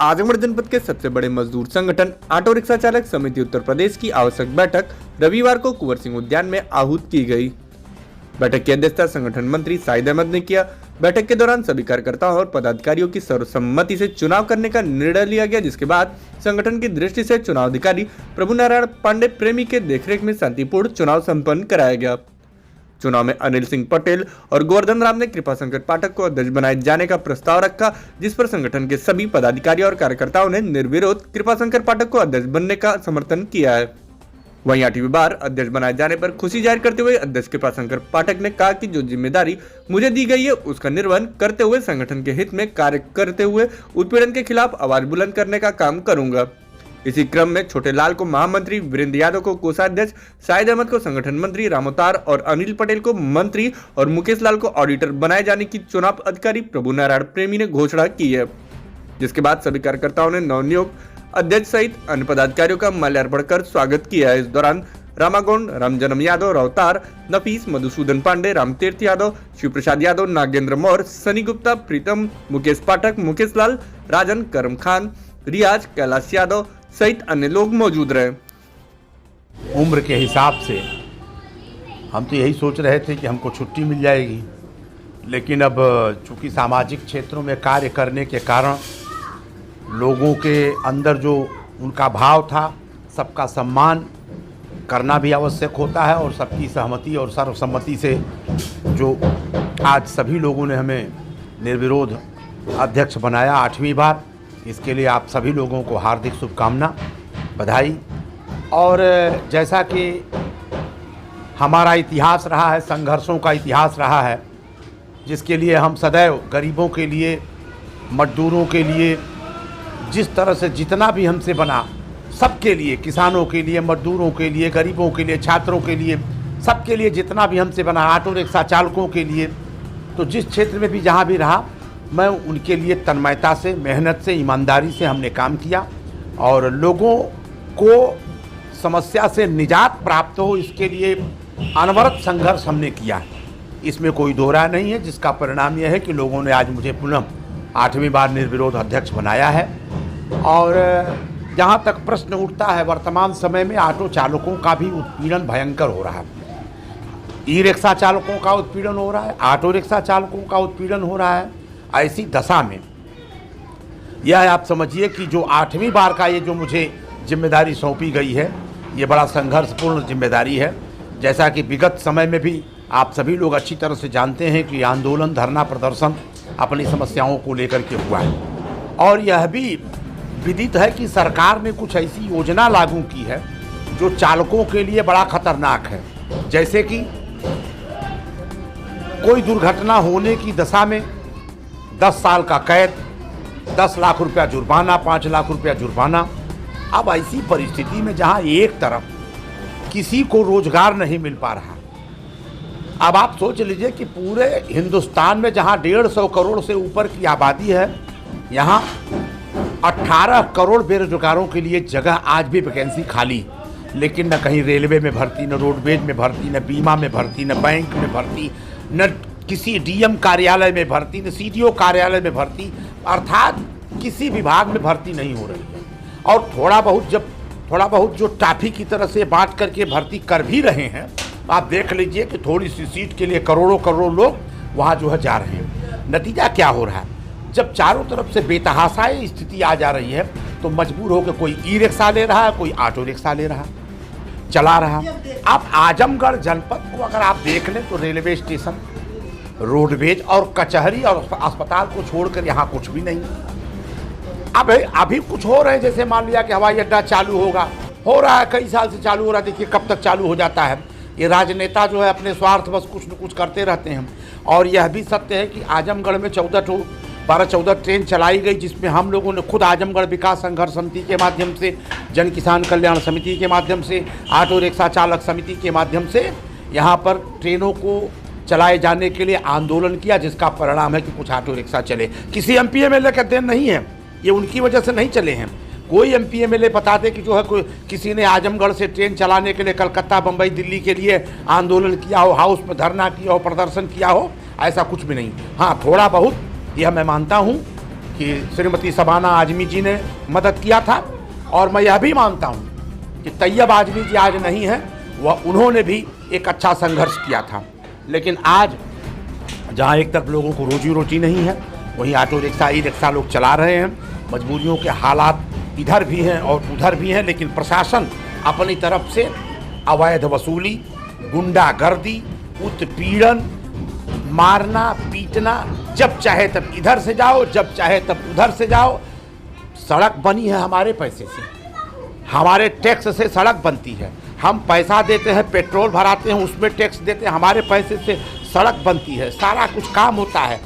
आजमगढ़ जनपद के सबसे बड़े मजदूर संगठन ऑटो रिक्शा चालक समिति उत्तर प्रदेश की आवश्यक बैठक रविवार को कुंवर सिंह उद्यान में आहूत की गई। बैठक की अध्यक्षता संगठन मंत्री शाहिद अहमद ने किया। बैठक के दौरान सभी कार्यकर्ताओं और पदाधिकारियों की सर्वसम्मति से चुनाव करने का निर्णय लिया गया, जिसके बाद संगठन की दृष्टि से चुनाव अधिकारी प्रभु नारायण पांडे प्रेमी के देखरेख में शांतिपूर्ण चुनाव संपन्न कराया गया। चुनाव में अनिल सिंह पटेल और गोवर्धन राम ने कृपाशंकर पाठक को अध्यक्ष बनाए जाने का प्रस्ताव रखा, जिस पर संगठन के सभी पदाधिकारी और कार्यकर्ताओं ने निर्विरोध कृपाशंकर पाठक को अध्यक्ष बनने का समर्थन किया है। वहीं 8वीं बार अध्यक्ष बनाए जाने पर खुशी जाहिर करते हुए अध्यक्ष कृपाशंकर पाठक ने कहा कि जो जिम्मेदारी मुझे दी गई है उसका निर्वहन करते हुए संगठन के हित में कार्य करते हुए उत्पीड़न के खिलाफ आवाज बुलंद करने का काम करूंगा। इसी क्रम में छोटे लाल को महामंत्री, वीरेंद्र यादव को कोषाध्यक्ष, शाहिद अहमद को संगठन मंत्री, रामोतार और अनिल पटेल को मंत्री और मुकेश लाल को ऑडिटर बनाए जाने की चुनाव अधिकारी प्रभु नारायण प्रेमी ने घोषणा की है, जिसके बाद सभी कार्यकर्ताओं ने नवनियुक्त अध्यक्ष सहित अन्य पदाधिकारियों का माल्यार्पण कर स्वागत किया है। इस दौरान रामागौंड, रामजन्म यादव, रावतार, नफीस, मधुसूदन पांडे, रामतीर्थ यादव, शिव प्रसाद यादव, नागेंद्र मौर्य, सनी गुप्ता, प्रीतम, मुकेश पाठक, मुकेश लाल, राजन, करम खान, रियाज, कैलाश यादव सहित अन्य लोग मौजूद रहे। उम्र के हिसाब से हम तो यही सोच रहे थे कि हमको छुट्टी मिल जाएगी, लेकिन अब चूंकि सामाजिक क्षेत्रों में कार्य करने के कारण लोगों के अंदर जो उनका भाव था, सबका सम्मान करना भी आवश्यक होता है और सबकी सहमति और सर्वसम्मति से जो आज सभी लोगों ने हमें निर्विरोध अध्यक्ष बनाया 8वीं बार, इसके लिए आप सभी लोगों को हार्दिक शुभकामना, बधाई। और जैसा कि हमारा इतिहास रहा है, संघर्षों का इतिहास रहा है, जिसके लिए हम सदैव गरीबों के लिए, मजदूरों के लिए, जिस तरह से जितना भी हमसे बना, सबके लिए, किसानों के लिए, मजदूरों के लिए, गरीबों के लिए, छात्रों के लिए, सबके लिए जितना भी हमसे बना, ऑटो रिक्शा चालकों के लिए, तो जिस क्षेत्र में भी जहाँ भी रहा, मैं उनके लिए तन्मयता से, मेहनत से, ईमानदारी से हमने काम किया और लोगों को समस्या से निजात प्राप्त हो, इसके लिए अनवरत संघर्ष हमने किया। इसमें कोई दो राय नहीं है, जिसका परिणाम यह है कि लोगों ने आज मुझे पुनः 8वीं बार निर्विरोध अध्यक्ष बनाया है। और जहाँ तक प्रश्न उठता है, वर्तमान समय में ऑटो चालकों का भी उत्पीड़न भयंकर हो रहा है। ई रिक्शा चालकों का उत्पीड़न हो रहा है, ऑटो रिक्शा चालकों का उत्पीड़न हो रहा है। ऐसी दशा में यह आप समझिए कि जो 8वीं बार का ये जो मुझे जिम्मेदारी सौंपी गई है, ये बड़ा संघर्षपूर्ण जिम्मेदारी है। जैसा कि विगत समय में भी आप सभी लोग अच्छी तरह से जानते हैं कि आंदोलन, धरना प्रदर्शन अपनी समस्याओं को लेकर के हुआ है और यह भी विदित है कि सरकार ने कुछ ऐसी योजना लागू की है जो चालकों के लिए बड़ा खतरनाक है। जैसे कि कोई दुर्घटना होने की दशा में 10 साल का कैद, 10 लाख रुपया जुर्माना, 5 लाख रुपया जुर्माना। अब ऐसी परिस्थिति में जहां एक तरफ किसी को रोजगार नहीं मिल पा रहा, अब आप सोच लीजिए कि पूरे हिंदुस्तान में जहां 150 करोड़ से ऊपर की आबादी है, यहां 18 करोड़ बेरोजगारों के लिए जगह आज भी वैकेंसी खाली, लेकिन न कहीं रेलवे में भर्ती, न रोडवेज में भर्ती, न बीमा में भर्ती, न बैंक में भर्ती, न किसी डीएम कार्यालय में भर्ती, न सीडीओ कार्यालय में भर्ती, अर्थात किसी विभाग में भर्ती नहीं हो रही है। और थोड़ा बहुत जो टाफी की तरह से बांट करके भर्ती कर भी रहे हैं, आप देख लीजिए कि थोड़ी सी सीट के लिए करोड़ों करोड़ लोग वहाँ जो है जा रहे हैं। नतीजा क्या हो रहा है, जब चारों तरफ से बेतहाशाई स्थिति आ जा रही है तो मजबूर होकर कोई ई रिक्शा ले रहा है, कोई ऑटो रिक्शा ले रहा, चला रहा। अब आजमगढ़ जनपद को अगर आप देख लें तो रेलवे स्टेशन, रोडवेज और कचहरी और अस्पताल को छोड़कर यहाँ कुछ भी नहीं। अब अभी कुछ हो रहे हैं, जैसे मान लिया कि हवाई अड्डा चालू होगा, हो रहा है, कई साल से चालू हो रहा है, देखिए कब तक चालू हो जाता है। ये राजनेता जो है अपने स्वार्थ बस कुछ न कुछ करते रहते हैं। और यह भी सत्य है कि आजमगढ़ में 12-14 ट्रेन चलाई गई, जिसमें हम लोगों ने खुद आजमगढ़ विकास संघर्ष समिति के माध्यम से, जन किसान कल्याण समिति के माध्यम से, ऑटो रिक्शा चालक समिति के माध्यम से यहाँ पर ट्रेनों को चलाए जाने के लिए आंदोलन किया, जिसका परिणाम है कि कुछ ऑटो रिक्शा चले। किसी एमपी एमएलए का देन नहीं है, ये उनकी वजह से नहीं चले हैं। कोई एमपी एमएलए बता दे कि जो है किसी ने आजमगढ़ से ट्रेन चलाने के लिए कलकत्ता, बम्बई, दिल्ली के लिए आंदोलन किया हो, हाउस में धरना किया हो, प्रदर्शन किया हो, ऐसा कुछ भी नहीं। हाँ, थोड़ा बहुत यह मैं मानता हूँ कि श्रीमती शबाना आजमी जी ने मदद किया था, और मैं यह भी मानता हूँ कि तैयब आजमी जी आज नहीं हैं, वह उन्होंने भी एक अच्छा संघर्ष किया था। लेकिन आज जहाँ एक तरफ लोगों को रोजी रोटी नहीं है, वहीं ऑटो रिक्शा ई रिक्शा लोग चला रहे हैं। मजबूरियों के हालात इधर भी हैं और उधर भी हैं, लेकिन प्रशासन अपनी तरफ से अवैध वसूली, गुंडागर्दी, उत्पीड़न, मारना पीटना, जब चाहे तब इधर से जाओ, जब चाहे तब उधर से जाओ। सड़क बनी है हमारे पैसे से, हमारे टैक्स से सड़क बनती है। हम पैसा देते हैं, पेट्रोल भराते हैं, उसमें टैक्स देते हैं, हमारे पैसे से सड़क बनती है, सारा कुछ काम होता है।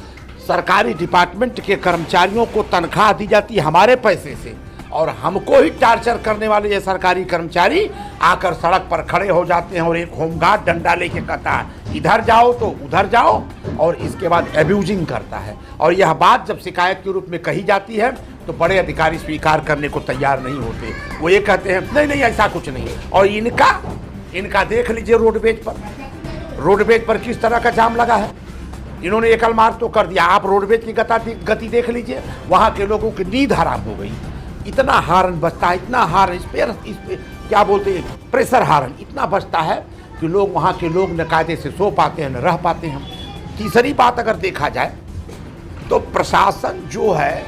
सरकारी डिपार्टमेंट के कर्मचारियों को तनख्वाह दी जाती है हमारे पैसे से, और हमको ही टार्चर करने वाले ये सरकारी कर्मचारी आकर सड़क पर खड़े हो जाते हैं और एक होमगार्ड डंडा लेके कहता है इधर जाओ तो उधर जाओ, और इसके बाद एब्यूजिंग करता है। और यह बात जब शिकायत के रूप में कही जाती है तो बड़े अधिकारी स्वीकार करने को तैयार नहीं होते। वो ये कहते हैं नहीं नहीं ऐसा कुछ नहीं। और इनका देख लीजिए रोडवेज पर किस तरह का जाम लगा है। इन्होंने एकल मार्ग तो कर दिया, आप रोडवेज की गति देख लीजिए, वहाँ के लोगों की नींद हराम हो गई। इतना हार्न बजता है, इतना हार्न, इस पे क्या बोलते हैं, प्रेशर हार्न इतना बजता है कि लोग, वहाँ के लोग न कायदे से सो पाते हैं न रह पाते हैं। तीसरी बात अगर देखा जाए तो प्रशासन जो है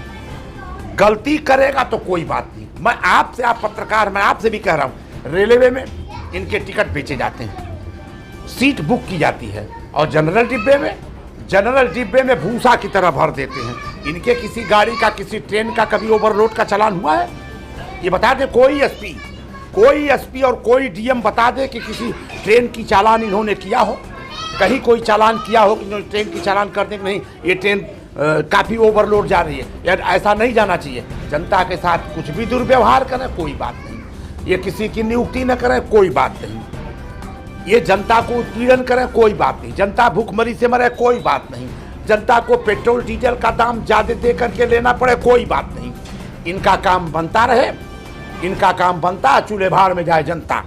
गलती करेगा तो कोई बात नहीं। मैं आपसे, आप पत्रकार, मैं आपसे भी कह रहा हूँ, रेलवे में इनके टिकट बेचे जाते हैं, सीट बुक की जाती है, और जनरल डिब्बे में भूसा की तरह भर देते हैं। इनके किसी गाड़ी का, किसी ट्रेन का कभी ओवरलोड का चालान हुआ है? ये बता दे कोई एसपी और कोई डीएम बता दे कि किसी ट्रेन की चालान इन्होंने किया हो, कहीं कोई चालान किया हो कि इन्होंने ट्रेन की चालान कर दे कि नहीं ये ट्रेन काफ़ी ओवरलोड जा रही है, यार ऐसा नहीं जाना चाहिए। जनता के साथ कुछ भी दुर्व्यवहार करें कोई बात नहीं, ये किसी की नियुक्ति न करें कोई बात नहीं, ये जनता को उत्पीड़न करें कोई बात नहीं, जनता भूखमरी से मरे कोई बात नहीं, जनता को पेट्रोल डीजल का दाम ज़्यादा दे करके लेना पड़े कोई बात नहीं। इनका काम बनता रहे, इनका काम बनता, चूल्हे भाड़ में जाए जनता।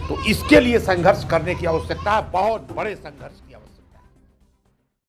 तो इसके लिए संघर्ष करने की आवश्यकता है, बहुत बड़े संघर्ष।